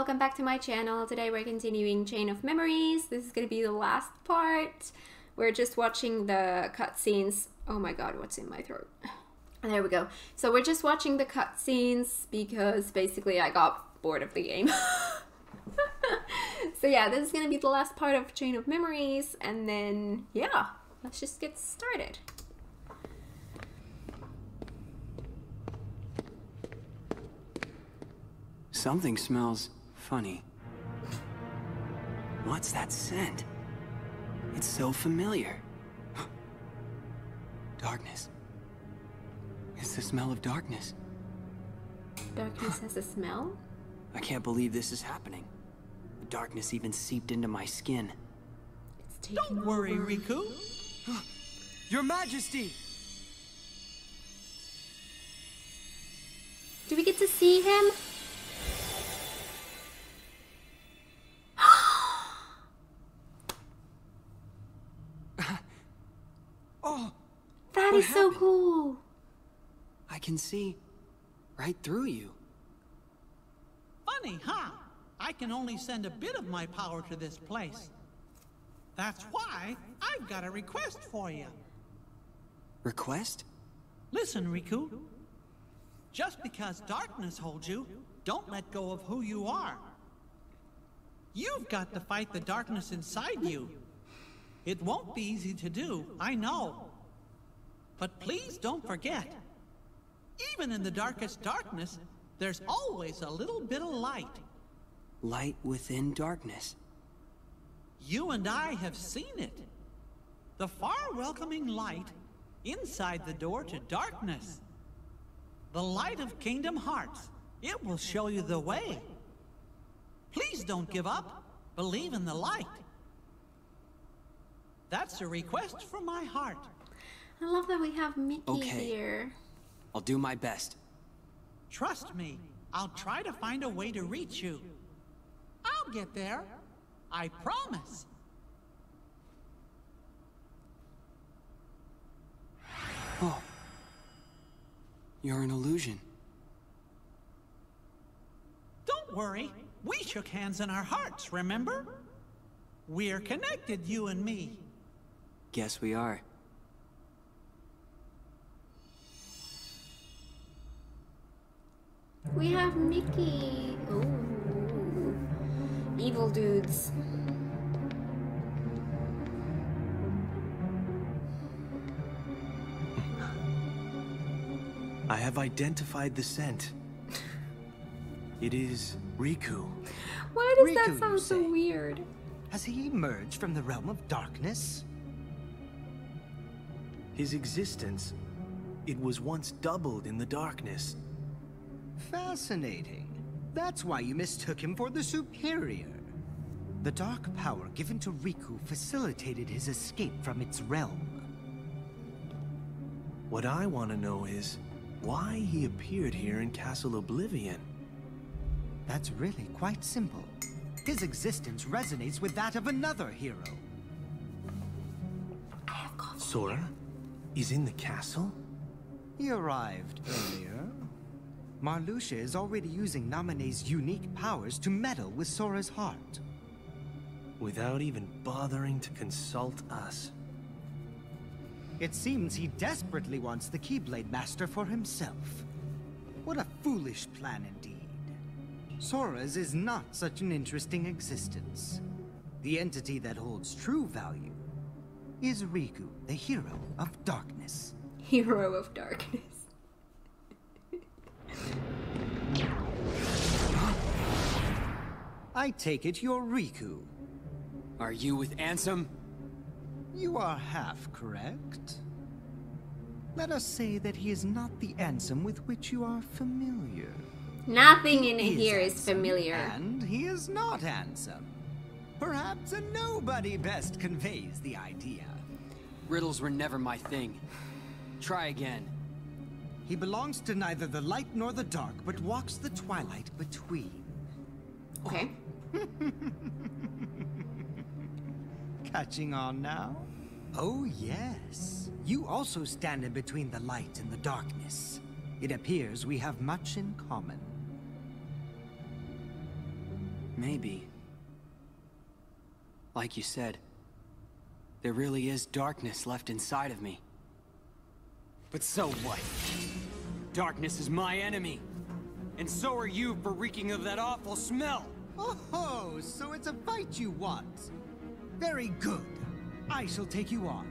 welcome back to my channel. Today we're continuing Chain of Memories. This is gonna be the last part. We're just watching the cutscenes. Oh my god, what's in my throat? There we go. So we're just watching the cutscenes because basically I got bored of the game. So yeah, this is gonna be the last part of Chain of Memories, and then yeah, let's just get started. Something smells funny. What's that scent? It's so familiar. Darkness. It's the smell of darkness. Darkness has a smell? I can't believe this is happening. The darkness even seeped into my skin. It's taking Don't worry, over. Riku. Your Majesty! Do we get to see him? Oh! That What is so happened? cool. I can see right through you. Funny, huh? I can only send a bit of my power to this place. That's why I've got a request for you. Request? Listen, Riku. Just because darkness holds you, don't let go of who you are. You've got to fight the darkness inside you. It won't be easy to do, I know. But please don't forget, even in the darkest darkness, there's always a little bit of light. Light within darkness. You and I have seen it. The far welcoming light inside the door to darkness. The light of Kingdom Hearts. It will show you the way. Please don't give up. Believe in the light. That's a request from my heart. I love that we have Mickey Okay. here. I'll do my best. Trust me, I'll try to find a way to reach you. I'll get there. I promise. Oh. You're an illusion. Don't worry. We shook hands in our hearts, remember? We're connected, you and me. Guess we are. We have Mickey. Ooh. Evil dudes. I have identified the scent. It is Riku. Why does that Riku, sound you so say? weird? Has he emerged from the realm of darkness? His existence, it was once doubled in the darkness. Fascinating. That's why you mistook him for the superior. The dark power given to Riku facilitated his escape from its realm. What I want to know is why he appeared here in Castle Oblivion. That's really quite simple. His existence resonates with that of another hero. I have coffee. Sora is in the castle? He arrived earlier. Marluxia is already using Naminé's unique powers to meddle with Sora's heart. Without even bothering to consult us. It seems he desperately wants the Keyblade Master for himself. What a foolish plan indeed. Sora's is not such an interesting existence. The entity that holds true value is Riku, the hero of darkness. Hero of darkness. I take it you're Riku. Are you with Ansem? You are half correct. Let us say that he is not the Ansem with which you are familiar. Nothing in He here is Ansem, familiar. And he is not Ansem. Perhaps a nobody best conveys the idea. Riddles were never my thing. Try again. He belongs to neither the light nor the dark, but walks the twilight between. Okay. Catching on now? Oh yes. You also stand in between the light and the darkness. It appears we have much in common. Maybe. Like you said, there really is darkness left inside of me. But so what? Darkness is my enemy. And so are you for reeking of that awful smell. Oh, so it's a fight you want. Very good. I shall take you on.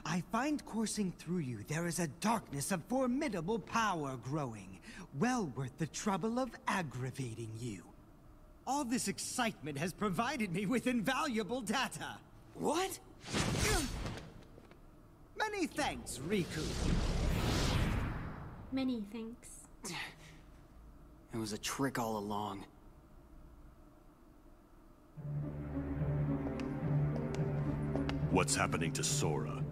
I find coursing through you there is a darkness of formidable power growing, well worth the trouble of aggravating you. All this excitement has provided me with invaluable data. What? Many thanks, Riku. Many thanks. It was a trick all along. What's happening to Sora?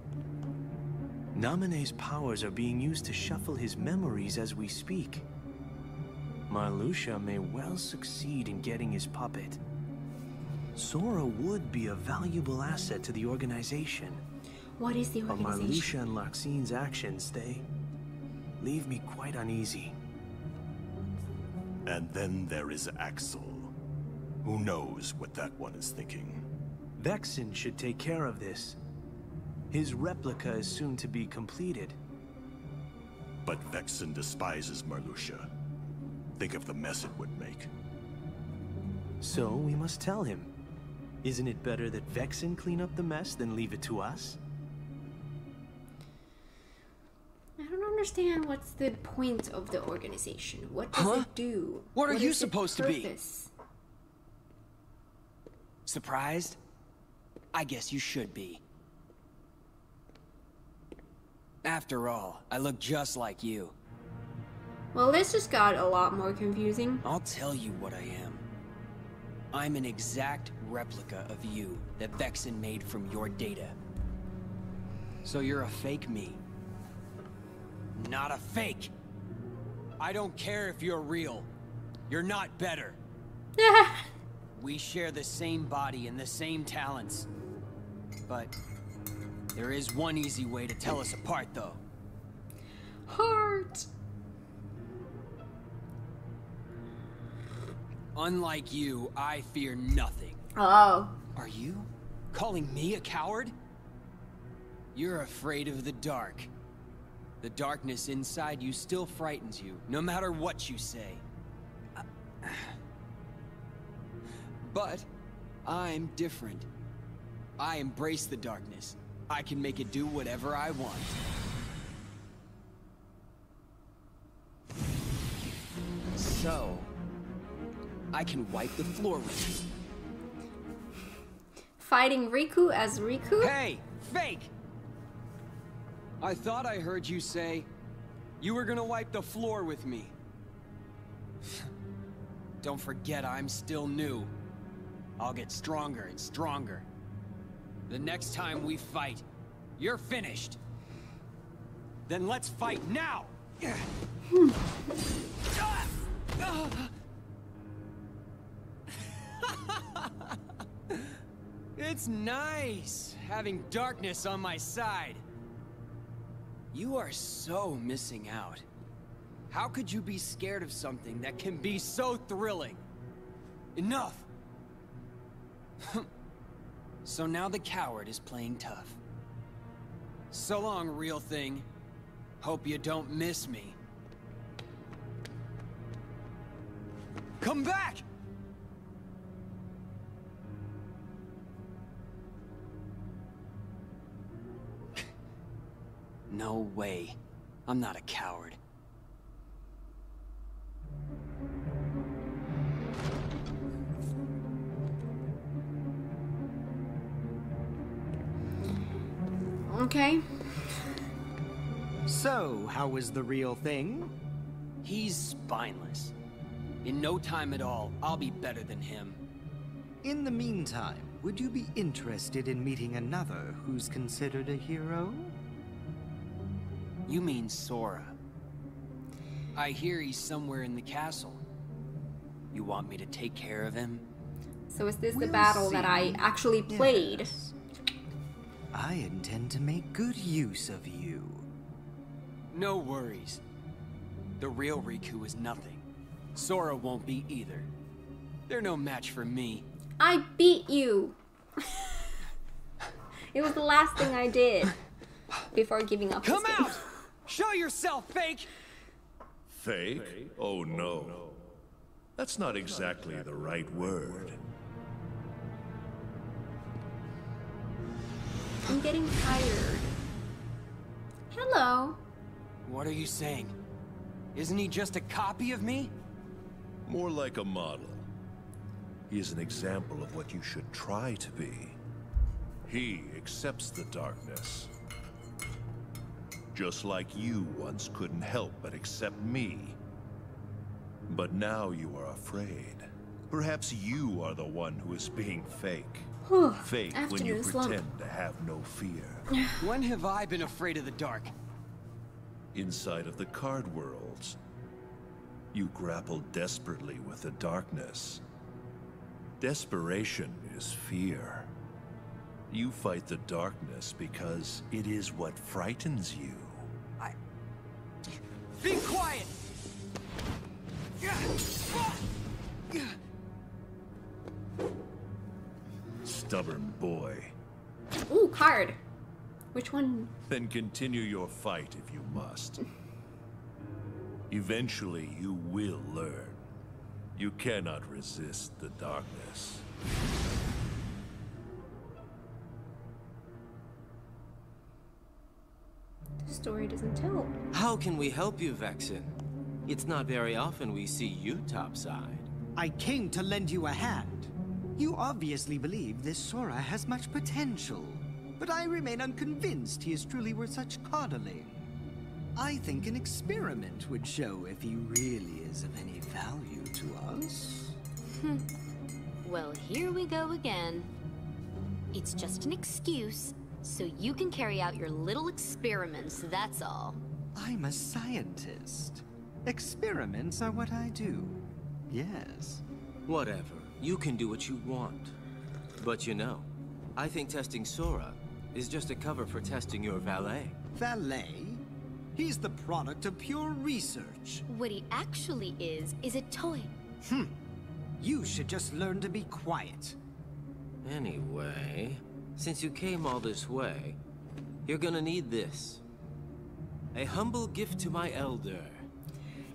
Naminé's powers are being used to shuffle his memories as we speak. Marluxia may well succeed in getting his puppet. Sora would be a valuable asset to the organization. What is the But organization? Marluxia and Laxine's actions, they leave me quite uneasy. And then there is Axel. Who knows what that one is thinking? Vexen should take care of this. His replica is soon to be completed. But Vexen despises Marluxia. Think of the mess it would make. So we must tell him. Isn't it better that Vexen clean up the mess than leave it to us? I don't understand what's the point of the organization. What does it do? What are you is its supposed to be? purpose? Surprised? I guess you should be. After all, I look just like you. Well, this just got a lot more confusing. I'll tell you what I am. I'm an exact replica of you that Vexen made from your data. So you're a fake me. Not a fake! I don't care if you're real. You're not better. We share the same body and the same talents. But there is one easy way to tell us apart, though. Heart. Unlike you, I fear nothing. Oh. Are you calling me a coward? You're afraid of the dark. The darkness inside you still frightens you, no matter what you say. But I'm different. I embrace the darkness. I can make it do whatever I want. So, I can wipe the floor with you. Fighting Riku as Riku? Hey, fake! I thought I heard you say you were gonna wipe the floor with me. Don't forget I'm still new. I'll get stronger and stronger. The next time we fight, you're finished. Then let's fight now! It's nice having darkness on my side. You are so missing out. How could you be scared of something that can be so thrilling? Enough! So now the coward is playing tough. So long, real thing. Hope you don't miss me. Come back! No way. I'm not a coward. Okay. So, how was the real thing? He's spineless. In no time at all, I'll be better than him. In the meantime, would you be interested in meeting another who's considered a hero? You mean Sora. I hear he's somewhere in the castle. You want me to take care of him? So is this the We'll battle that see. I actually played? Yes. I intend to make good use of you. No worries. The real Riku is nothing. Sora won't be either. They're no match for me. I beat you. It was the last thing I did before giving up. Come this game. out! Show yourself, fake! Fake? Oh no. That's not exactly the right word. I'm getting tired. Hello. What are you saying? Isn't he just a copy of me? More like a model. He is an example of what you should try to be. He accepts the darkness. Just like you once couldn't help but accept me. But now you are afraid. Perhaps you are the one who is being fake. Fake when you Afternoon slump. pretend to have no fear. When have I been afraid of the dark? Inside of the card worlds, you grapple desperately with the darkness. Desperation is fear. You fight the darkness because it is what frightens you. Be quiet! Stubborn boy. Ooh, card. Which one? Then continue your fight if you must. Eventually, you will learn. You cannot resist the darkness. The story doesn't tell. How can we help you, Vexen? It's not very often we see you topside. I came to lend you a hand. You obviously believe this Sora has much potential, but I remain unconvinced he is truly worth such coddling. I think an experiment would show if he really is of any value to us. Well, here we go again. It's just an excuse, so you can carry out your little experiments, that's all. I'm a scientist. Experiments are what I do. Yes. Whatever. You can do what you want. But you know, I think testing Sora is just a cover for testing your valet. Valet? He's the product of pure research. What he actually is a toy. You should just learn to be quiet. Anyway, since you came all this way, you're gonna need this. A humble gift to my elder.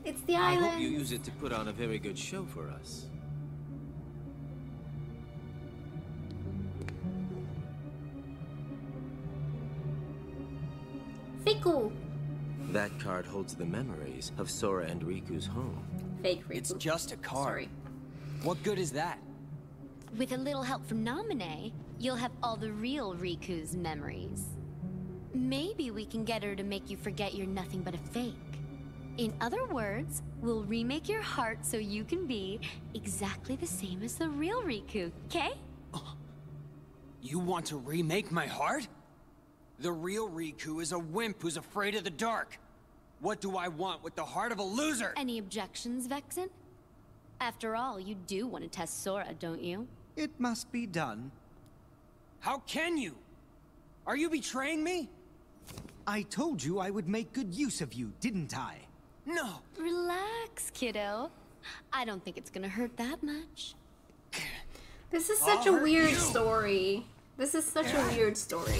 It's the I island. hope you use it to put on a very good show for us. Fiku. That card holds the memories of Sora and Riku's home. Fake Riku. It's just a card. Sorry. What good is that? With a little help from Naminé, you'll have all the real Riku's memories. Maybe we can get her to make you forget you're nothing but a fake. In other words, we'll remake your heart so you can be exactly the same as the real Riku, okay? You want to remake my heart? The real Riku is a wimp who's afraid of the dark. What do I want with the heart of a loser? Any objections, Vexen? After all, you do want to test Sora, don't you? It must be done. How can you? Are you betraying me? I told you I would make good use of you, didn't I? No. Relax, kiddo. I don't think it's gonna hurt that much. This is such a weird story. This is such a weird story.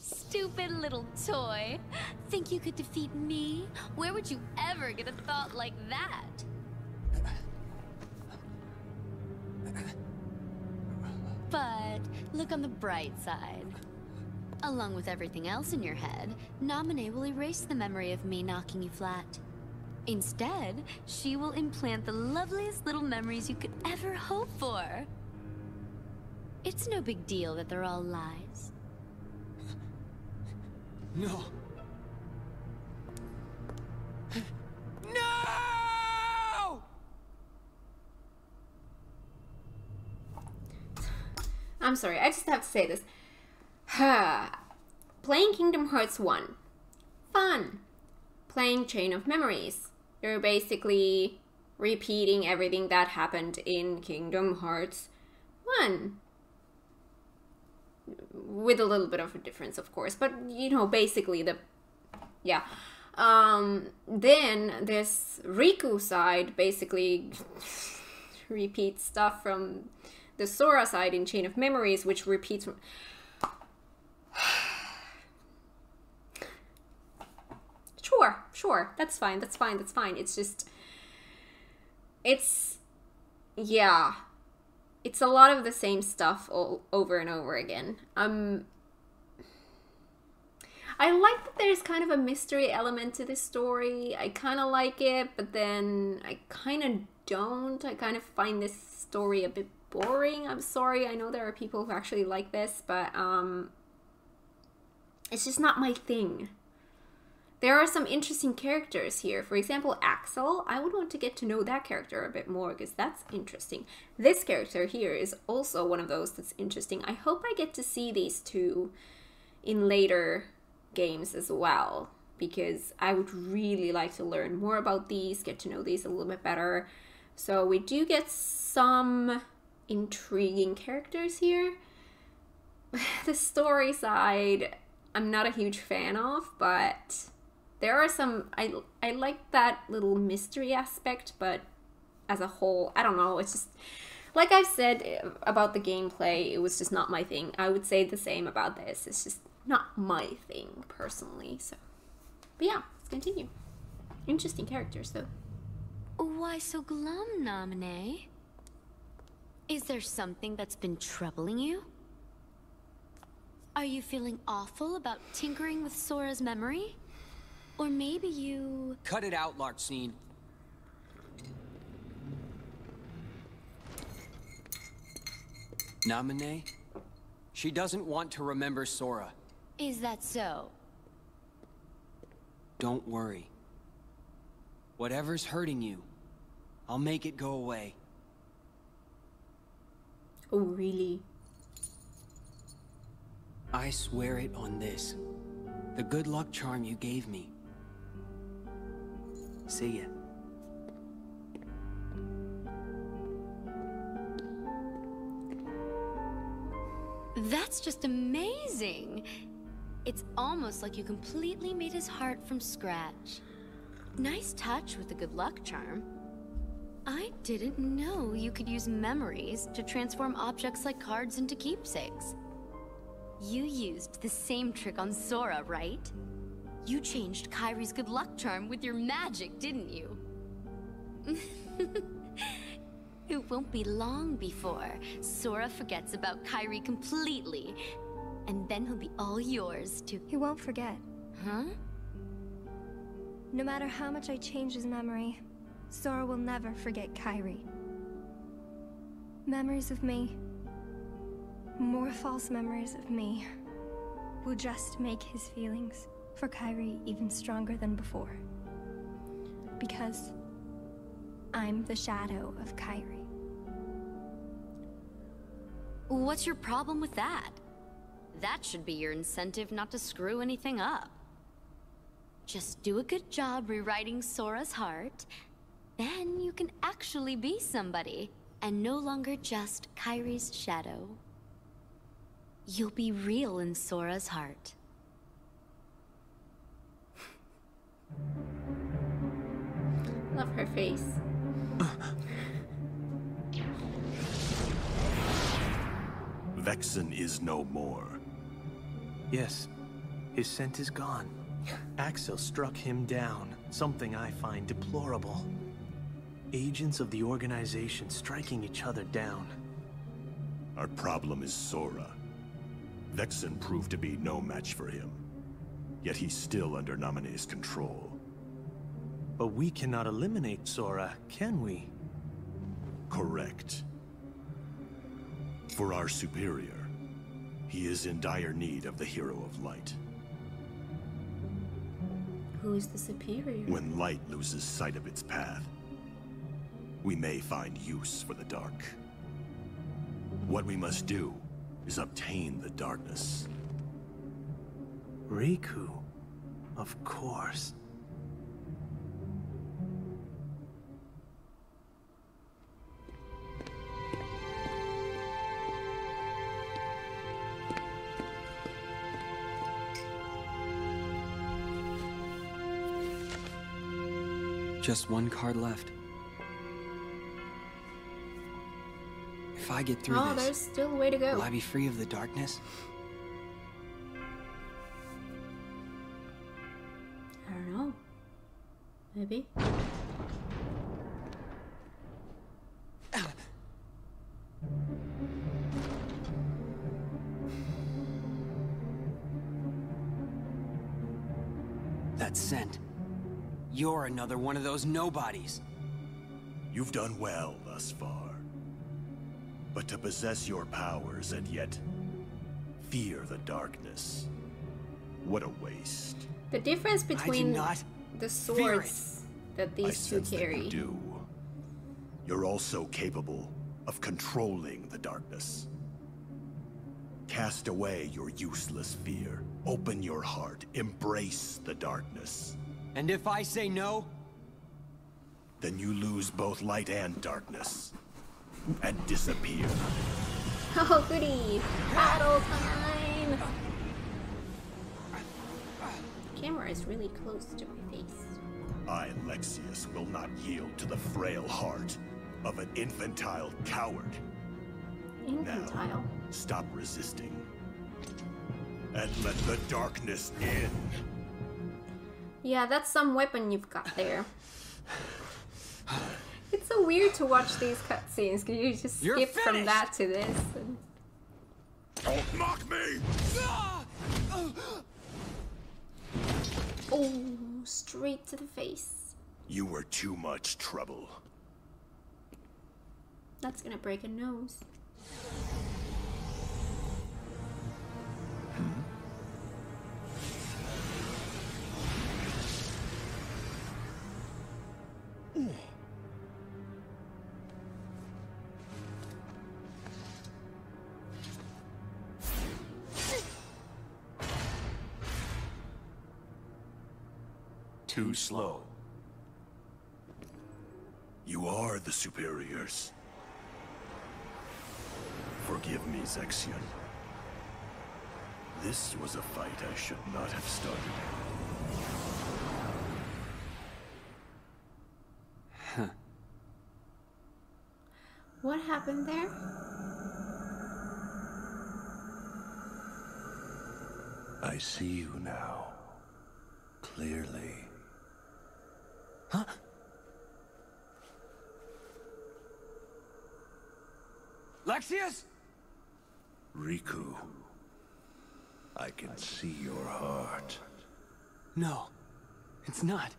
Stupid little toy. Think you could defeat me? Where would you ever get a thought like that? But look on the bright side. Along with everything else in your head, Naminé will erase the memory of me knocking you flat. Instead, she will implant the loveliest little memories you could ever hope for. It's no big deal that they're all lies. No. No! I'm sorry, I just have to say this. Playing Kingdom Hearts 1. Fun. Playing Chain of Memories. You're basically repeating everything that happened in Kingdom Hearts 1. With a little bit of a difference, of course, but you know, basically yeah. Then this Riku side basically repeats stuff from the Sora side in Chain of Memories, which repeats from... Sure, that's fine. It's just... Yeah. It's a lot of the same stuff all over and over again. I like that there's kind of a mystery element to this story. I kind of like it, but then I kind of don't. I kind of find this story a bit boring. I'm sorry. I know there are people who actually like this, but it's just not my thing. There are some interesting characters here. For example, Axel. I would want to get to know that character a bit more because that's interesting. This character here is also one of those that's interesting. I hope I get to see these two in later games as well, because I would really like to learn more about these, get to know these a little bit better. So we do get some intriguing characters here. The story side, I'm not a huge fan of, but there are some, I like that little mystery aspect, but as a whole, I don't know, it's just, like I've said about the gameplay, it was just not my thing. I would say the same about this. It's just not my thing, personally, so. But yeah, let's continue. Interesting characters, though. Why so glum, Naminé? Is there something that's been troubling you? Are you feeling awful about tinkering with Sora's memory? Or maybe you... Cut it out, Larxene. Naminé? She doesn't want to remember Sora. Is that so? Don't worry. Whatever's hurting you, I'll make it go away. Oh, really? I swear it on this. The good luck charm you gave me. See ya. That's just amazing! It's almost like you completely made his heart from scratch. Nice touch with the good luck charm. I didn't know you could use memories to transform objects like cards into keepsakes. You used the same trick on Sora, right? You changed Kairi's good luck charm with your magic, didn't you? It won't be long before Sora forgets about Kairi completely, and then he'll be all yours to... He won't forget. Huh? No matter how much I change his memory, Sora will never forget Kairi. Memories of me, more false memories of me, will just make his feelings for Kairi even stronger than before. Because I'm the shadow of Kairi. What's your problem with that? That should be your incentive not to screw anything up. Just do a good job rewriting Sora's heart, then you can actually be somebody, and no longer just Kairi's shadow. You'll be real in Sora's heart. Love her face. Vexen is no more. Yes, his scent is gone. Axel struck him down, something I find deplorable. Agents of the organization striking each other down. Our problem is Sora. Vexen proved to be no match for him. Yet he's still under Naminé's control. But we cannot eliminate Sora, can we? Correct. For our superior, he is in dire need of the Hero of Light. Who is the superior? When light loses sight of its path, we may find use for the dark. What we must do is obtain the darkness. Riku, of course. Just one card left. If I get through Oh, this, there's still a way to go. will I be free of the darkness? I don't know. Maybe. That scent. You're another one of those nobodies. You've done well thus far. But to possess your powers and yet fear the darkness, what a waste. The difference I do between not the fear swords that I these two sense that carry. you do. You're also capable of controlling the darkness. Cast away your useless fear. Open your heart. Embrace the darkness. And if I say no? Then you lose both light and darkness. And disappear. Oh, goody! Battle time! The camera is really close to my face. I, Lexius, will not yield to the frail heart of an infantile coward. Infantile. Now, stop resisting. And let the darkness in. Yeah, that's some weapon you've got there. It's so weird to watch these cutscenes. Can you just You're skip from finished! that to this? And... Don't mock me! Oh, straight to the face. You were too much trouble. That's gonna break a nose. Too slow. You are the superiors. Forgive me, Zexion. This was a fight I should not have started. What happened there? I see you now. Clearly. Huh? Lexius? Riku. I can see your heart. No, it's not.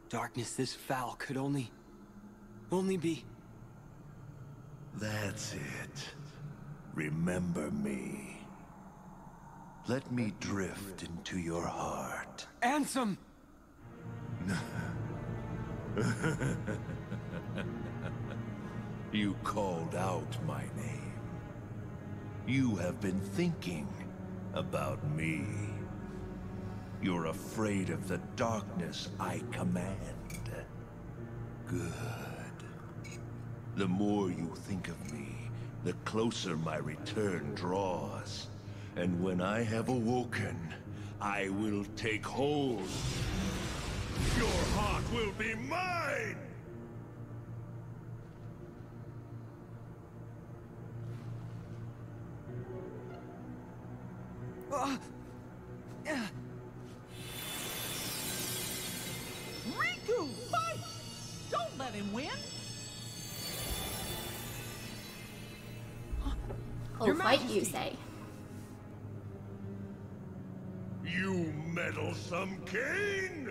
Darkness this foul could only be... That's it. Remember me. Let me drift into your heart. Ansem! You called out my name. You have been thinking about me. You're afraid of the darkness I command. Good. The more you think of me, the closer my return draws. And when I have awoken, I will take hold. Your heart will be mine! Riku, fight! Don't let him win! Oh, Your fight, you Majesty. say? You meddlesome king!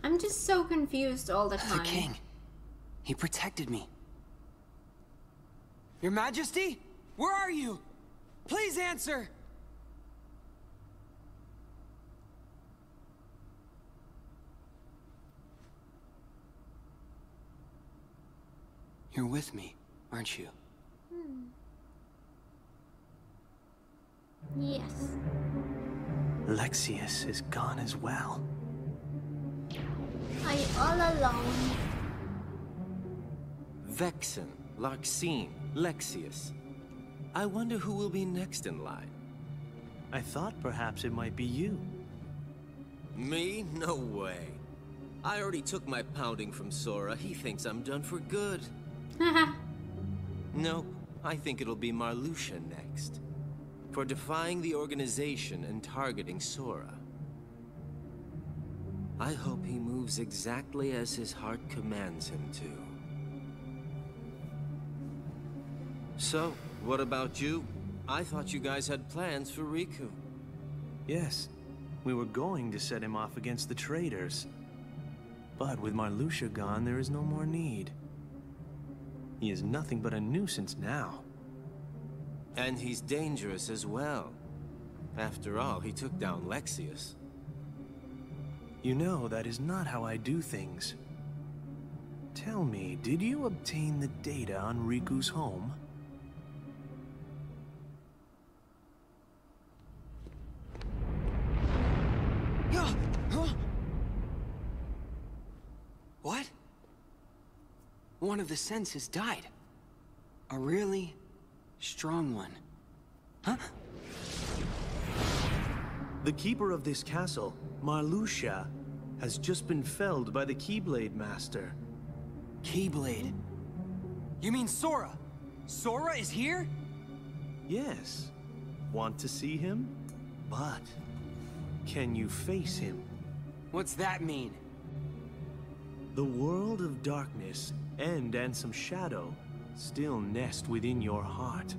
I'm just so confused all the time. The king. He protected me. Your Majesty? Where are you? Please answer! You're with me, aren't you? Yes. Lexius is gone as well. Are you all alone? Vexen, Larxene, Lexius. I wonder who will be next in line. I thought perhaps it might be you. Me? No way. I already took my pounding from Sora. He thinks I'm done for good. Nope. I think it'll be Marluxia next. For defying the organization and targeting Sora. I hope he moves exactly as his heart commands him to. So, what about you? I thought you guys had plans for Riku. Yes, we were going to set him off against the traitors. But with Marluxia gone, there is no more need. He is nothing but a nuisance now. And he's dangerous as well. After all, he took down Lexius. You know, that is not how I do things. Tell me, did you obtain the data on Riku's home? What? One of the senses died. A really strong one. Huh? The keeper of this castle, Marluxia, has just been felled by the Keyblade Master. Keyblade? You mean Sora? Sora is here? Yes. Want to see him? But can you face him? What's that mean? The world of darkness and Ansem Shadow still nest within your heart.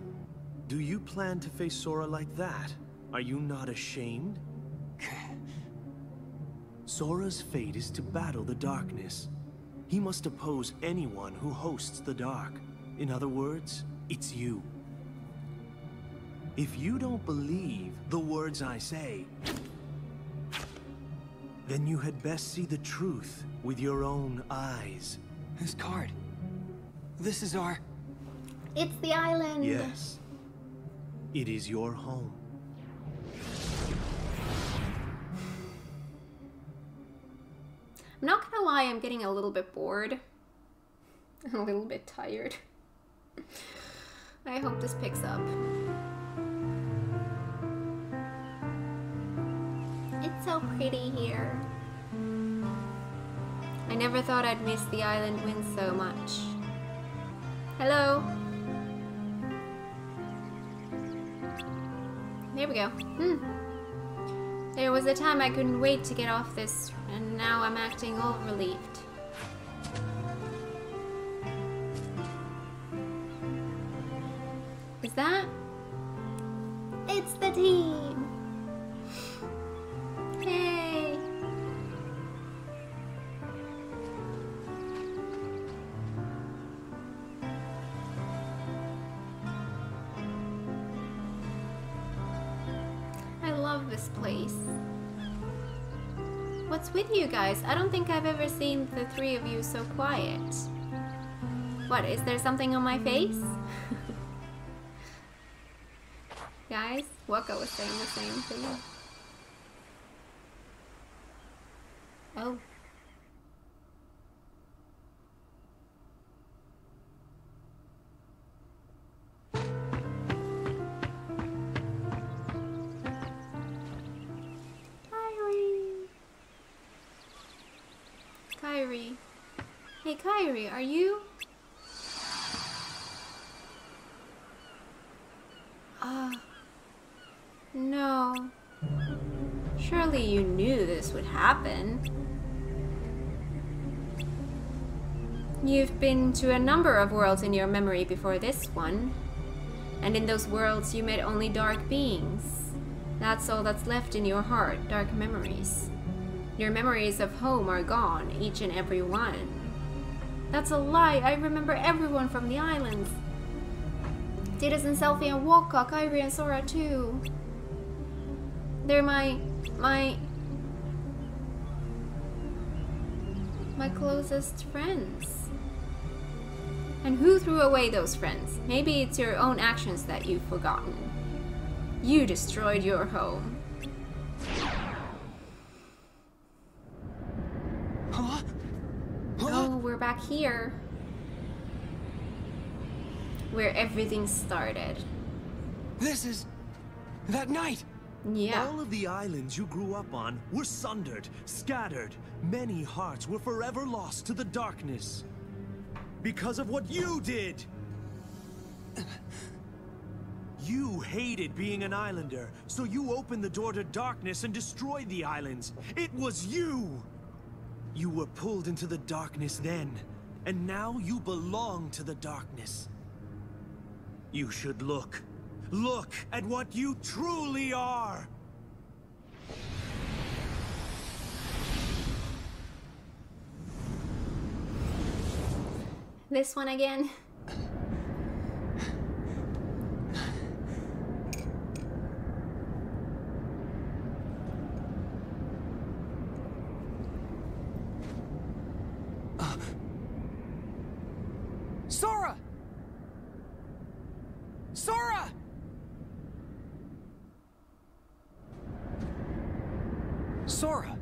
Do you plan to face Sora like that? Are you not ashamed? Sora's fate is to battle the darkness. He must oppose anyone who hosts the dark. In other words, it's you. If you don't believe the words I say, then you had best see the truth with your own eyes. This card. This is our... It's the island. Yes. It is your home. I'm not gonna lie, I'm getting a little bit bored. A little bit tired. I hope this picks up. It's so pretty here. I never thought I'd miss the island wind so much. Hello? There we go. There was a time I couldn't wait to get off this, and now I'm acting all relieved. Is that? It's the team! Hey! I love this place. What's with you guys? I don't think I've ever seen the three of you so quiet. What, is there something on my face? Guys, Waka was saying the same thing. Oh. Kairi. Hey Kairi, are you? No. Surely you knew this would happen. You've been to a number of worlds in your memory before this one. And in those worlds you met only dark beings. That's all that's left in your heart, dark memories. Your memories of home are gone, each and every one. That's a lie, I remember everyone from the islands. Tidus and Selphie and Waka, Kairi and Sora too. They're my closest friends. And who threw away those friends? Maybe it's your own actions that you've forgotten. You destroyed your home. back here where everything started. This is that night. Yeah. All of the islands you grew up on were sundered, scattered. Many hearts were forever lost to the darkness. Because of what you did! You hated being an islander, so you opened the door to darkness and destroyed the islands. It was you! You were pulled into the darkness then, and now you belong to the darkness. You should look. Look at what you truly are! This one again. Sora! Sora! Sora,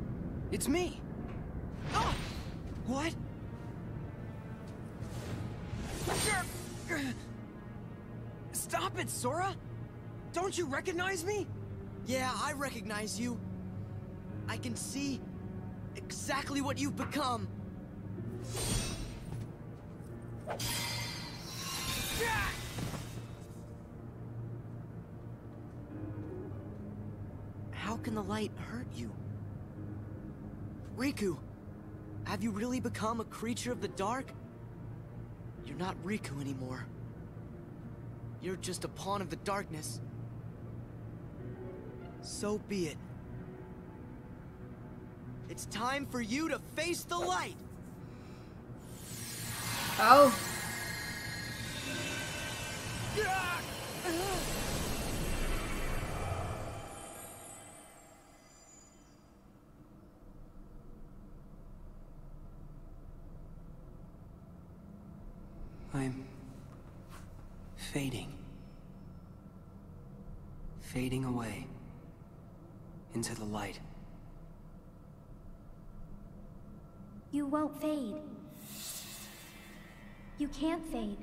it's me. Ah! What? Stop it, Sora! Don't you recognize me? Yeah, I recognize you. I can see exactly what you've become. How can the light hurt you? Riku, have you really become a creature of the dark? You're not Riku anymore. You're just a pawn of the darkness. So be it. It's time for you to face the light! Oh. I'm fading away into the light. You won't fade. You can't fade.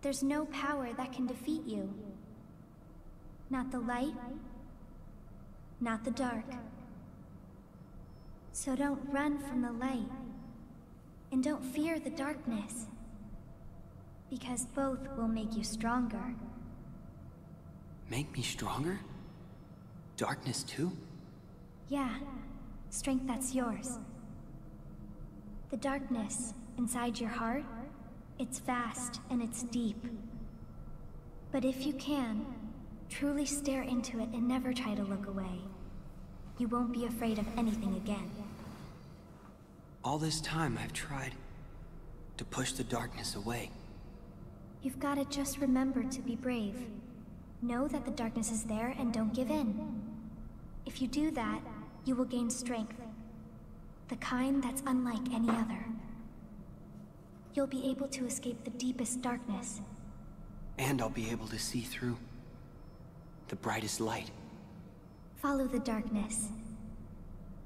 There's no power that can defeat you. Not the light, not the dark. So don't run from the light, and don't fear the darkness, because both will make you stronger. Make me stronger? Darkness too? Yeah, strength that's yours. The darkness inside your heart, it's vast and it's deep. But if you can, truly stare into it and never try to look away, you won't be afraid of anything again. All this time I've tried to push the darkness away. You've got to just remember to be brave. Know that the darkness is there and don't give in. If you do that, you will gain strength. The kind that's unlike any other. You'll be able to escape the deepest darkness. And I'll be able to see through the brightest light. Follow the darkness.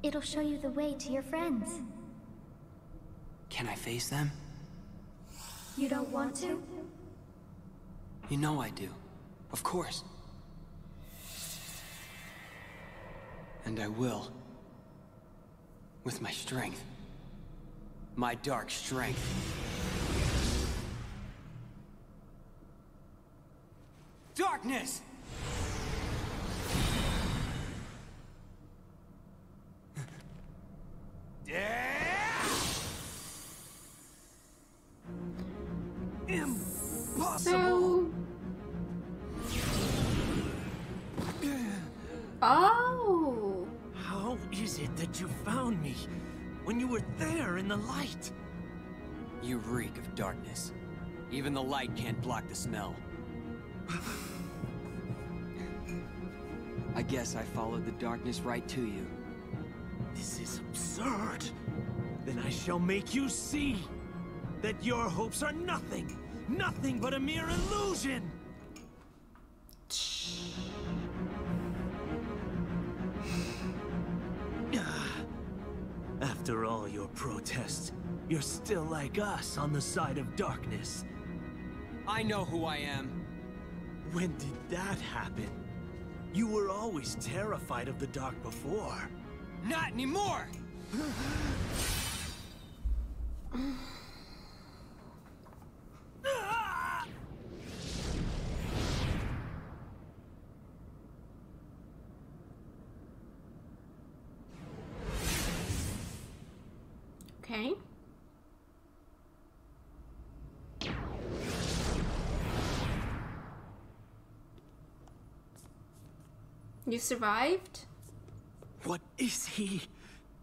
It'll show you the way to your friends. Can I face them? You don't want to? You know I do. Of course. And I will. With my strength. My dark strength. Darkness! So... Oh! How is it that you found me when you were there in the light? You reek of darkness. Even the light can't block the smell. I guess I followed the darkness right to you. This is absurd. Then I shall make you see that your hopes are nothing. Nothing but a mere illusion. After all your protests, you're still like us on the side of darkness. I know who I am. When did that happen? You were always terrified of the dark before. Not anymore! Okay. You survived? What is he?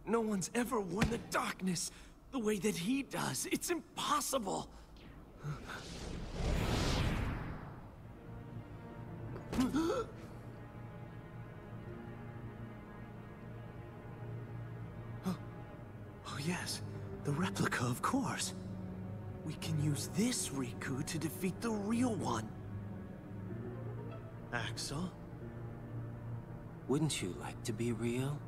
No one's ever won the darkness the way that he does. It's impossible. Oh yes, the replica, of course. We can use this Riku to defeat the real one. Axel? Wouldn't you like to be real?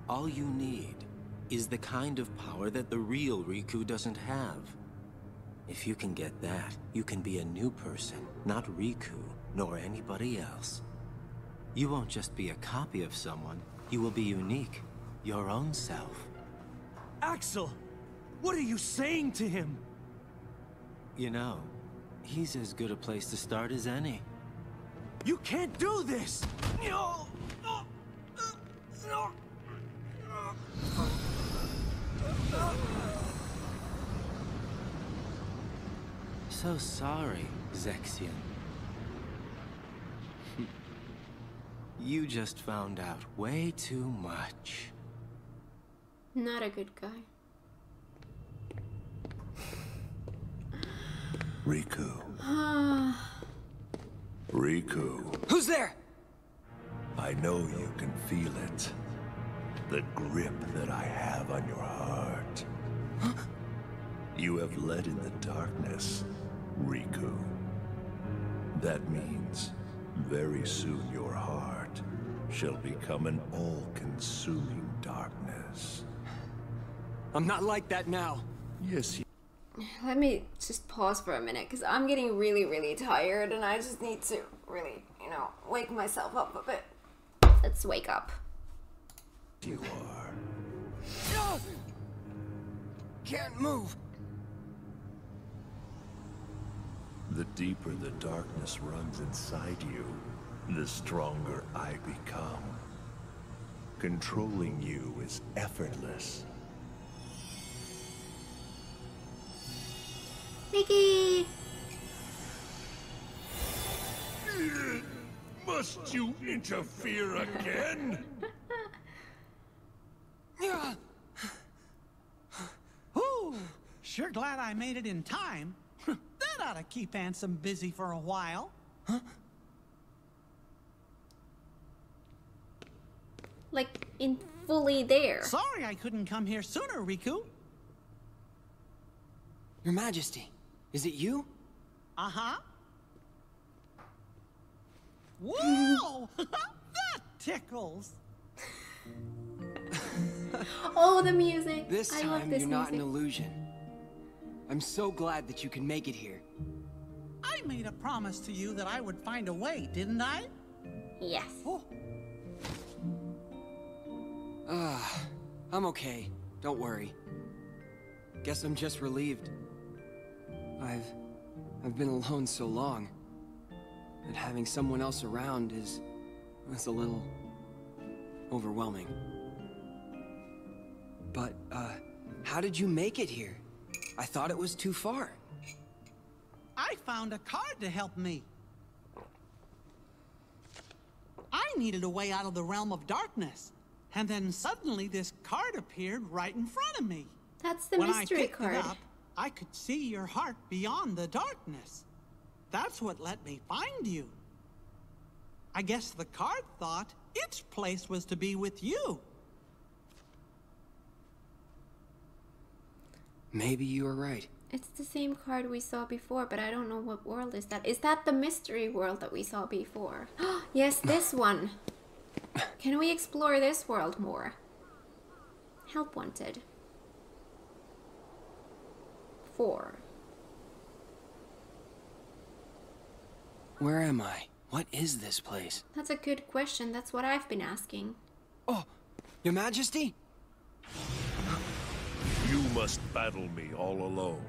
All you need is the kind of power that the real Riku doesn't have. If you can get that, you can be a new person, not Riku, nor anybody else. You won't just be a copy of someone, you will be unique, your own self. Axel! What are you saying to him? You know, he's as good a place to start as any. You can't do this! No! So sorry, Zexion. You just found out way too much. Not a good guy. Riku. Riku. Who's there? I know you can feel it. The grip that I have on your heart. You have led in the darkness, Riku. That means very soon your heart shall become an all-consuming darkness. I'm not like that now. Yes, Let me just pause for a minute because I'm getting really, really tired and I just need to really, you know, wake myself up a bit. Let's wake up. you are. No! Can't move. The deeper the darkness runs inside you, the stronger I become. Controlling you is effortless. Mickey! Must you interfere again? Ooh, sure glad I made it in time. That ought to keep Ansem busy for a while. Like, in fully there. Sorry I couldn't come here sooner, Riku. Your Majesty, is it you? Uh-huh. Whoa! That tickles! Oh, the music! This I love time this you're not an music. illusion. I'm so glad that you can make it here. I made a promise to you that I would find a way, didn't I? Yes. Oh. I'm okay. Don't worry. Guess I'm just relieved. I've been alone so long. And having someone else around is a little overwhelming. But, how did you make it here? I thought it was too far. I found a card to help me. I needed a way out of the realm of darkness. And then suddenly this card appeared right in front of me. That's the When mystery I picked card. it up, I could see your heart beyond the darkness. That's what let me find you. I guess the card thought its place was to be with you. Maybe you were right. It's the same card we saw before, but I don't know what world is that. Is that the mystery world that we saw before? Yes, this one. Can we explore this world more? Help wanted. 4. Where am I? What is this place? That's a good question. That's what I've been asking. Oh, Your Majesty? You must battle me all alone.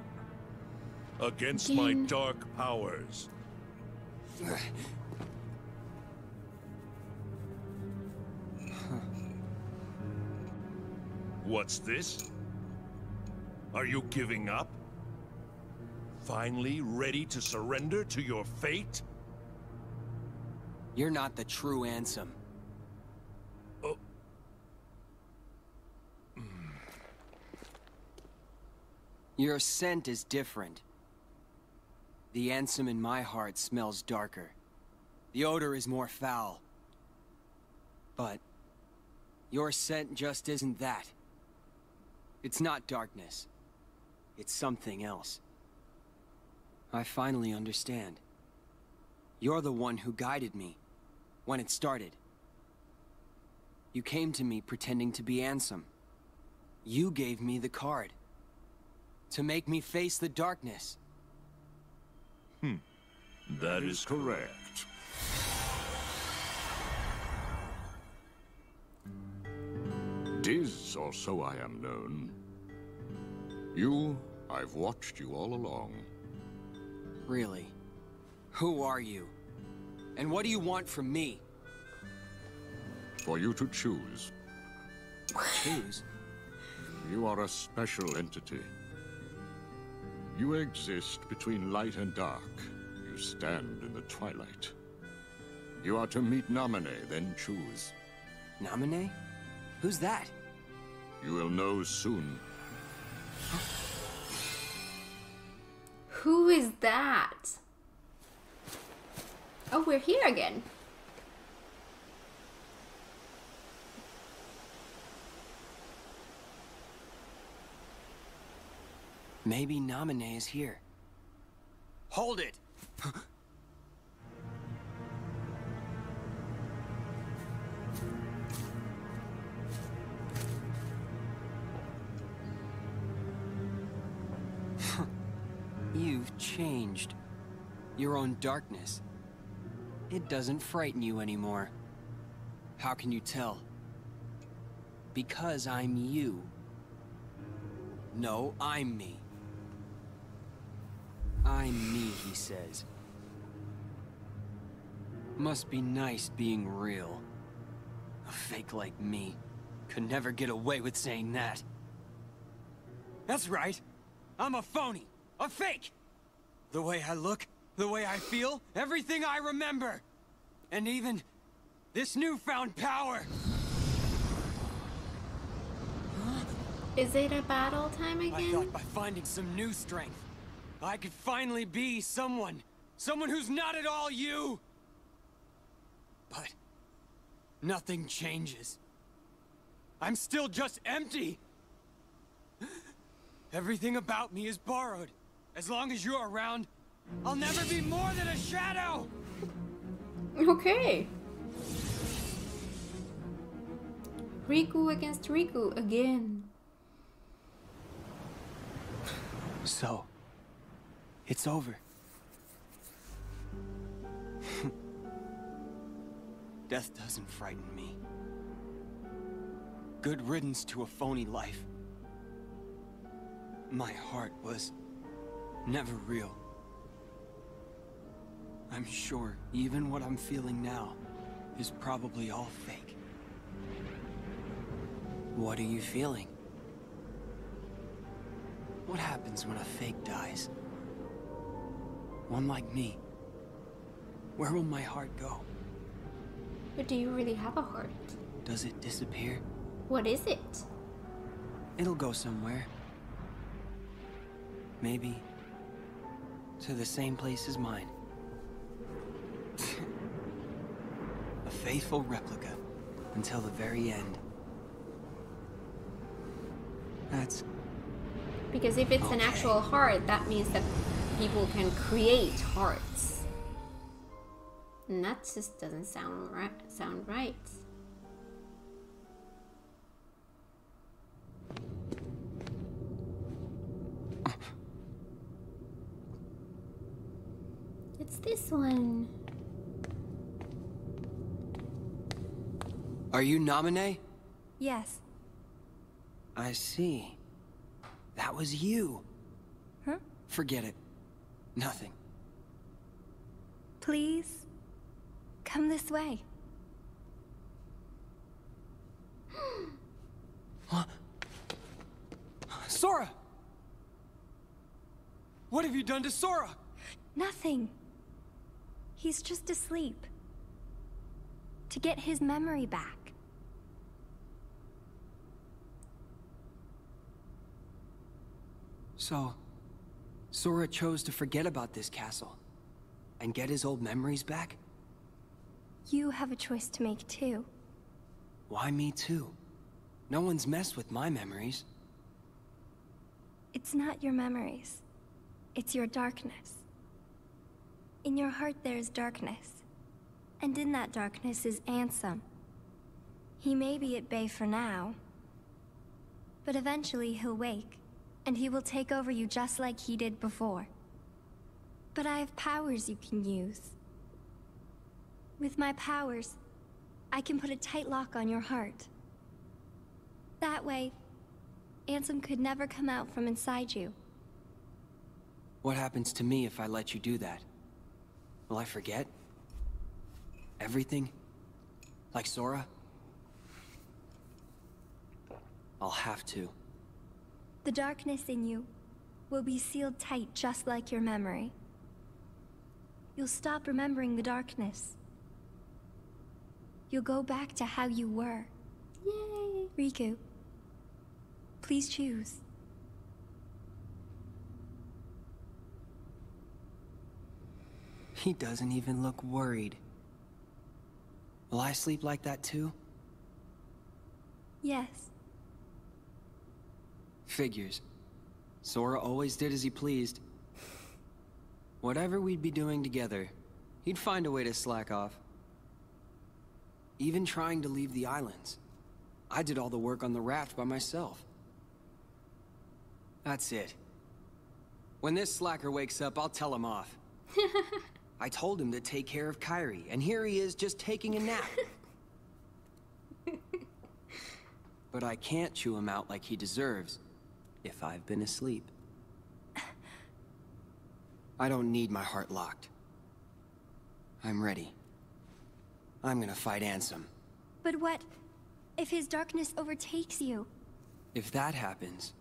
Against my dark powers. What's this? Are you giving up? Finally ready to surrender to your fate? You're not the true Ansem. Oh. Your scent is different. The Ansem in my heart smells darker. The odor is more foul. But your scent just isn't that. It's not darkness. It's something else. I finally understand. You're the one who guided me when it started. You came to me pretending to be Ansem. You gave me the card to make me face the darkness. That is correct. Tis, or so I am known. You, I've watched you all along. Really? Who are you? And what do you want from me? For you to choose. Choose? You are a special entity. You exist between light and dark. You stand in the twilight. You are to meet Naminé, then choose. Naminé? Who's that? You will know soon. Who is that? Oh, we're here again. Maybe Naminé is here. Hold it! You've changed. Your own darkness. It doesn't frighten you anymore. How can you tell? Because I'm you. No, I'm me. I'm me, he says. Must be nice being real. A fake like me could never get away with saying that. That's right. I'm a phony. A fake! The way I look, the way I feel, everything I remember. And even this newfound power. Is it a battle time again? I thought by finding some new strength, I could finally be someone. Someone who's not at all you. But nothing changes. I'm still just empty. Everything about me is borrowed. As long as you're around, I'll never be more than a shadow! Okay. Riku against Riku again. So, it's over. Death doesn't frighten me. Good riddance to a phony life. My heart was never real. I'm sure even what I'm feeling now is probably all fake. What are you feeling? What happens when a fake dies? One like me. Where will my heart go? But do you really have a heart? Does it disappear? What is it? It'll go somewhere. Maybe to the same place as mine. A faithful replica until the very end. That's... Because if it's an okay. actual heart, that means that people can create hearts. And that just doesn't sound right. What's this one? Are you Namine? Yes. I see. That was you. Huh? Forget it. Nothing. Please, come this way. Huh? Sora! What have you done to Sora? Nothing. He's just asleep. To get his memory back. So, Sora chose to forget about this castle and get his old memories back? You have a choice to make too. Why me too? No one's messed with my memories. It's not your memories. It's your darkness. In your heart there is darkness. And in that darkness is Ansem. He may be at bay for now, but eventually he'll wake, and he will take over you just like he did before. But I have powers you can use. With my powers, I can put a tight lock on your heart. That way, Ansem could never come out from inside you. What happens to me if I let you do that? Will I forget? Everything? Like Sora? I'll have to. The darkness in you will be sealed tight just like your memory. You'll stop remembering the darkness. You'll go back to how you were. Yay! Riku, please choose. He doesn't even look worried. Will I sleep like that too? Yes. Figures. Sora always did as he pleased. Whatever we'd be doing together, he'd find a way to slack off. Even trying to leave the islands. I did all the work on the raft by myself. That's it. When this slacker wakes up, I'll tell him off. I told him to take care of Kairi, and here he is just taking a nap. But I can't chew him out like he deserves, if I've been asleep. I don't need my heart locked. I'm ready. I'm gonna fight Ansem. But what if his darkness overtakes you? If that happens,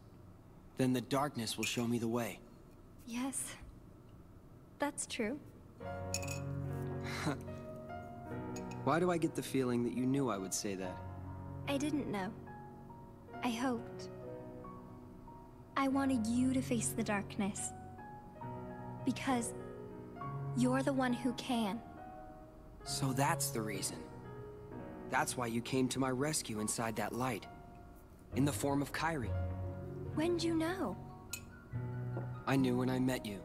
then the darkness will show me the way. Yes, that's true. Why do I get the feeling that you knew I would say that? I didn't know. I hoped. I wanted you to face the darkness. Because you're the one who can. So that's the reason. That's why you came to my rescue inside that light. In the form of Kairi. When'd you know? I knew when I met you.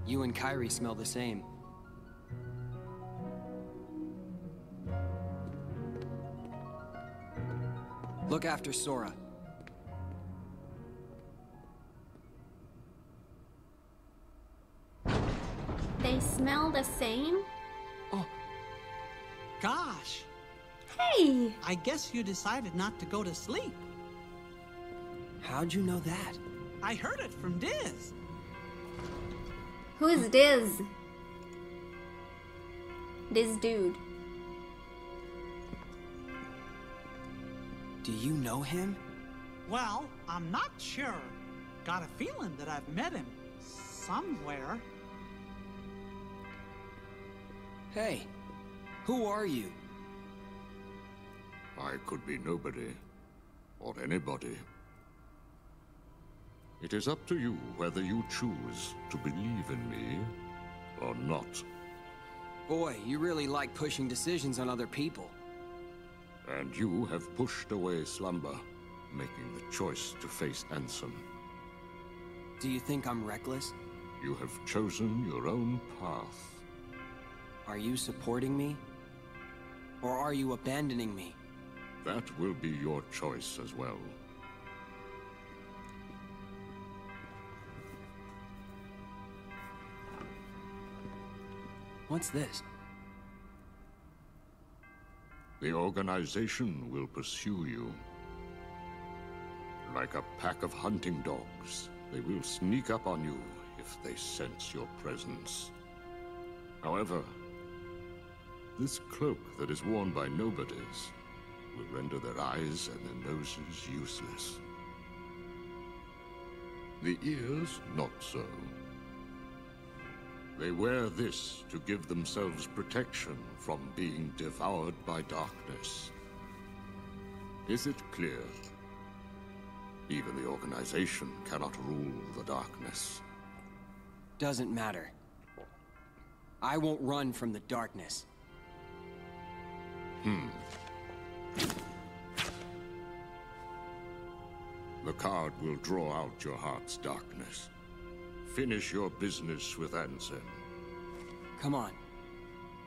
You and Kairi smell the same. Look after Sora. They smell the same? Oh. Gosh, Hey! I guess you decided not to go to sleep. How'd you know that? I heard it from Diz. Who is Diz? This dude. Do you know him? Well, I'm not sure. Got a feeling that I've met him somewhere. Hey, who are you? I could be nobody, or anybody. It is up to you whether you choose to believe in me or not. Boy, you really like pushing decisions on other people. And you have pushed away slumber, making the choice to face Ansem. Do you think I'm reckless? You have chosen your own path. Are you supporting me? Or are you abandoning me? That will be your choice as well. What's this? The organization will pursue you. Like a pack of hunting dogs, they will sneak up on you if they sense your presence. However, this cloak that is worn by nobodies will render their eyes and their noses useless. The ears, not so. They wear this to give themselves protection from being devoured by darkness. Is it clear? Even the organization cannot rule the darkness. Doesn't matter. I won't run from the darkness. The card will draw out your heart's darkness. Finish your business with Ansem. Come on.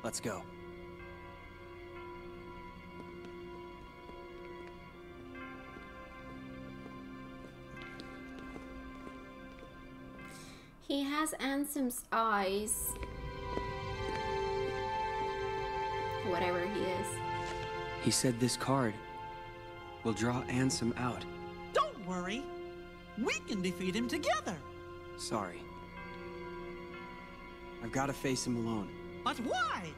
Let's go. He has Ansem's eyes. Whatever he is. He said this card will draw Ansem out. Don't worry. We can defeat him together. Sorry. I've got to face him alone. But why?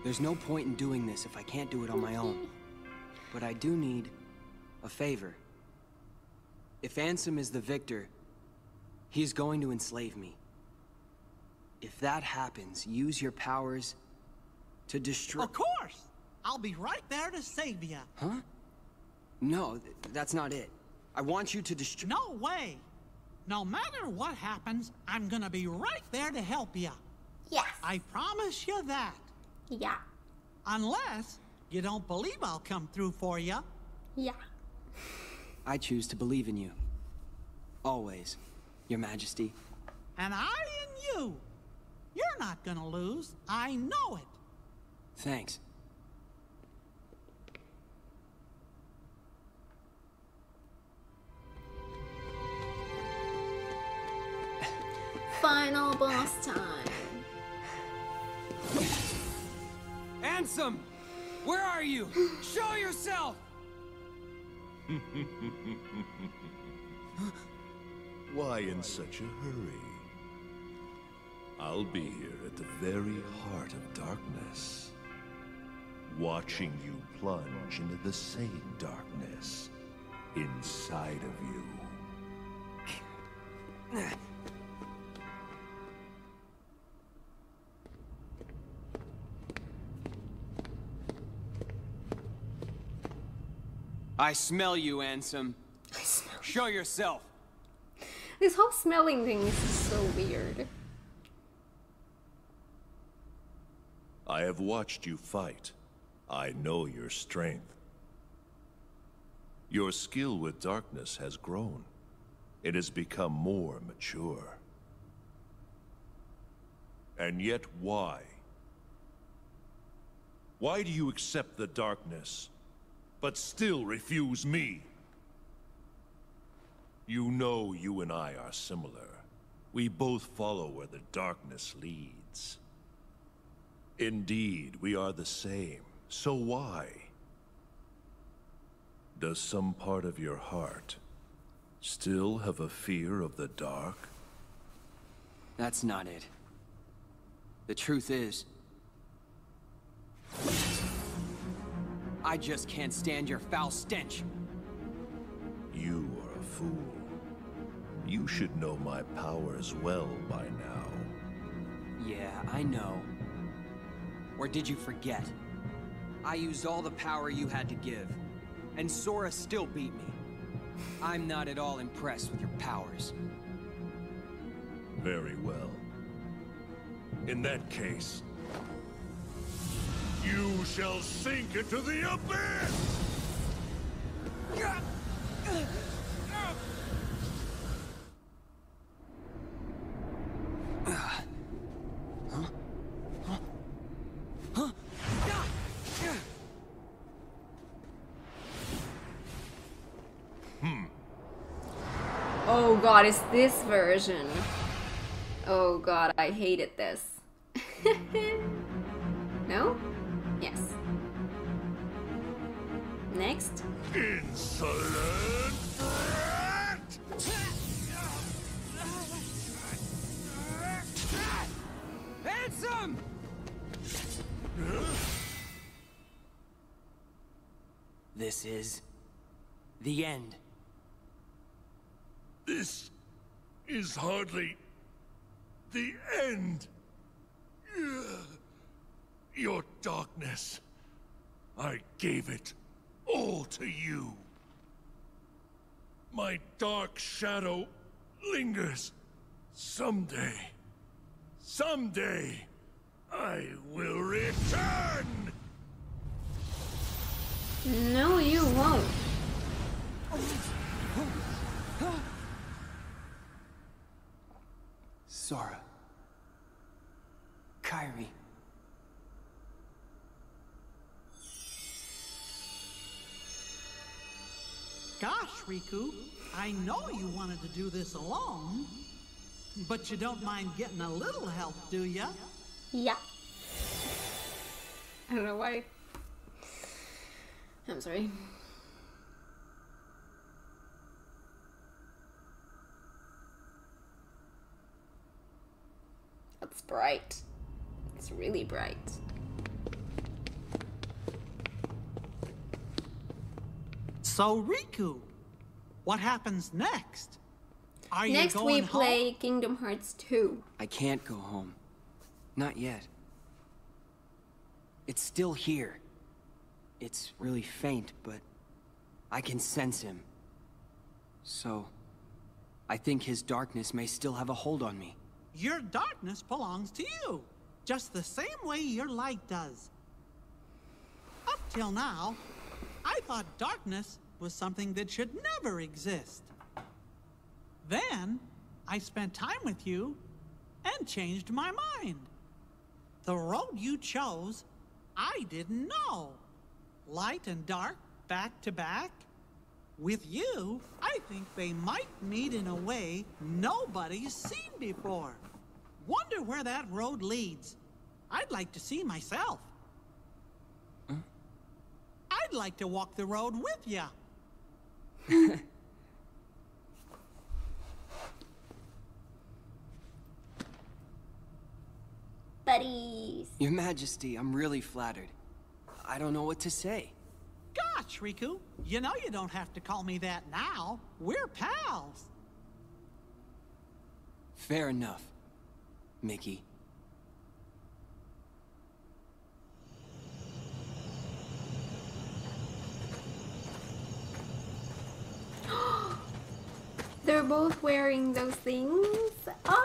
There's no point in doing this if I can't do it on my own. But I do need a favor. If Ansem is the victor, he's going to enslave me. If that happens, use your powers to destroy— Of course! I'll be right there to save you. Huh? No, that's not it. I want you to destroy— No way! No matter what happens, I'm gonna be right there to help you. Yes. I promise you that. Yeah. Unless you don't believe I'll come through for you. Yeah. I choose to believe in you. Always, Your Majesty. And I in you. You're not gonna lose. I know it. Thanks. Final boss time. Ansem! Where are you? Show yourself! Why in such a hurry? I'll be here at the very heart of darkness, watching you plunge into the same darkness inside of you. I smell you, Ansem. Show yourself. This whole smelling thing is so weird. I have watched you fight. I know your strength. Your skill with darkness has grown. It has become more mature. And yet why? Why do you accept the darkness, but still refuse me? You know you and I are similar. We both follow where the darkness leads. Indeed, we are the same. So why? Does some part of your heart still have a fear of the dark? That's not it. The truth is, I just can't stand your foul stench. You are a fool. You should know my powers well by now. Yeah, I know. Or did you forget? I used all the power you had to give, and Sora still beat me. I'm not at all impressed with your powers. Very well. In that case, you shall sink into the abyss! Oh god, it's this version. Oh god, I hated this. No? Yes. Next. Insolent brat! Handsome! This is the end. This is hardly the end. Your darkness, I gave it all to you. My dark shadow lingers. Someday, I will return! No, you won't. Sora. Kairi. Gosh, Riku, I know you wanted to do this alone, but you don't mind getting a little help, do ya? Yeah. I don't know why. I'm sorry. That's bright. It's really bright. So, Riku, what happens next? Are Next you we going play home? Kingdom Hearts 2. I can't go home. Not yet. It's still here. It's really faint, but I can sense him. So, I think his darkness may still have a hold on me. Your darkness belongs to you, just the same way your light does. Up till now, I thought darkness was something that should never exist. Then, I spent time with you and changed my mind. The road you chose, I didn't know. Light and dark, back to back. With you, I think they might meet in a way nobody's seen before. Wonder where that road leads. I'd like to see myself. I'd like to walk the road with ya. Buddies. Your Majesty, I'm really flattered. I don't know what to say. Gosh, Riku, you know you don't have to call me that now. We're pals. Fair enough, Mickey. They're both wearing those things. Ah!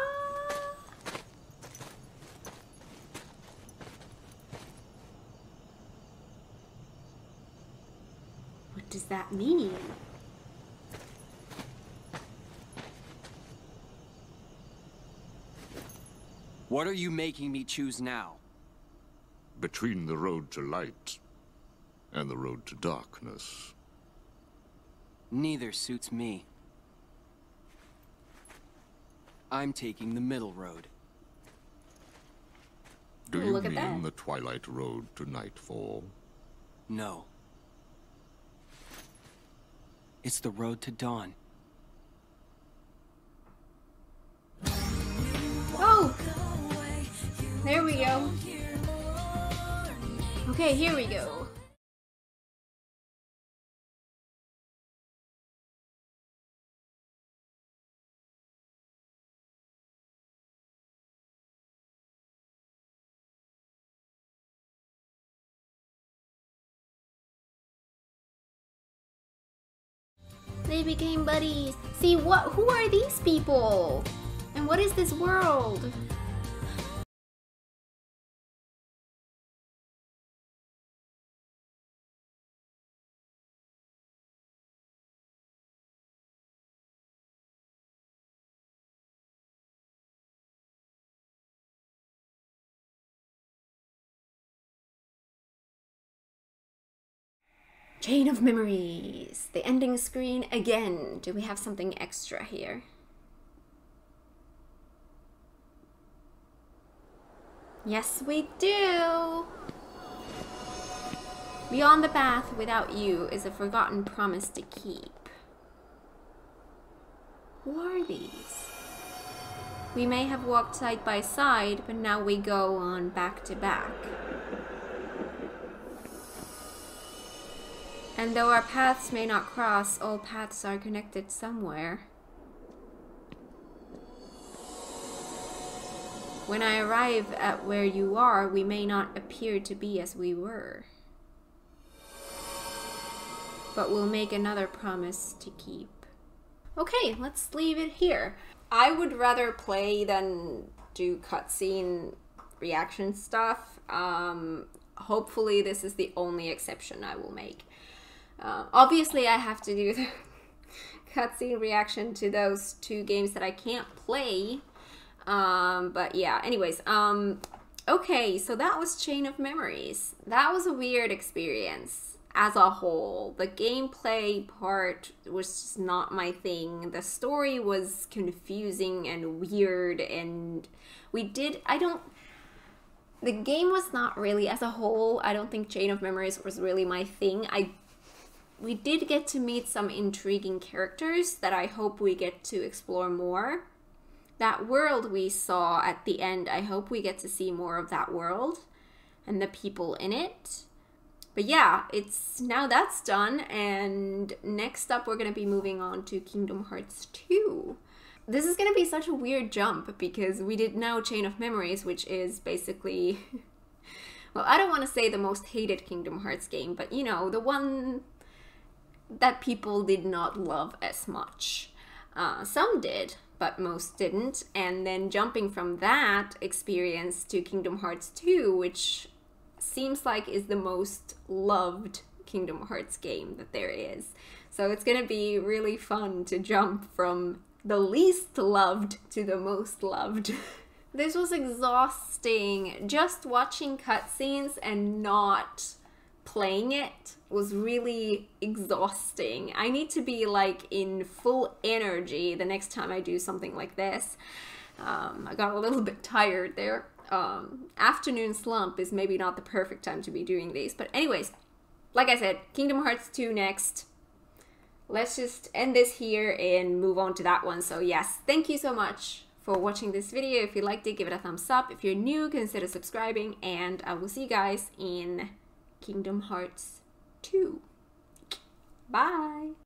What does that mean? What are you making me choose now? Between the road to light and the road to darkness. Neither suits me. I'm taking the middle road. Do you Look at mean that. the Twilight Road to Nightfall? No. It's the road to dawn. Oh! There we go. Okay, here we go. They became buddies. See, who are these people? And what is this world? Chain of Memories. The ending screen again. Do we have something extra here? Yes, we do. Beyond the path without you is a forgotten promise to keep. Who are these? We may have walked side by side, but now we go on back to back. And though our paths may not cross, all paths are connected somewhere. When I arrive at where you are, we may not appear to be as we were. But we'll make another promise to keep. Okay, let's leave it here. I would rather play than do cutscene reaction stuff. Hopefully this is the only exception I will make. Obviously I have to do the cutscene reaction to those 2 games that I can't play. But yeah, anyways, okay, so that was Chain of Memories. That was a weird experience as a whole. The gameplay part was just not my thing. The story was confusing and weird, and the game was not really, as a whole, I don't think Chain of Memories was really my thing. We did get to meet some intriguing characters that I hope we get to explore more. That world we saw at the end, I hope we get to see more of that world and the people in it. But yeah, now that's done, and next up we're going to be moving on to Kingdom Hearts 2. This is going to be such a weird jump because we did now Chain of Memories, which is basically, well, I don't want to say the most hated Kingdom Hearts game, but you know, the one that people did not love as much. Some did, but most didn't. And then jumping from that experience to Kingdom Hearts 2, which seems like is the most loved Kingdom Hearts game that there is. So it's gonna be really fun to jump from the least loved to the most loved. This was exhausting. Just watching cutscenes and not playing it was really exhausting. I need to be like in full energy the next time I do something like this. I got a little bit tired there. Afternoon slump is maybe not the perfect time to be doing these, but anyways, like I said, Kingdom Hearts 2 next. Let's just end this here and move on to that one. So yes, thank you so much for watching this video. If you liked it, give it a thumbs up. If you're new, consider subscribing, and I will see you guys in Kingdom Hearts 2. Bye!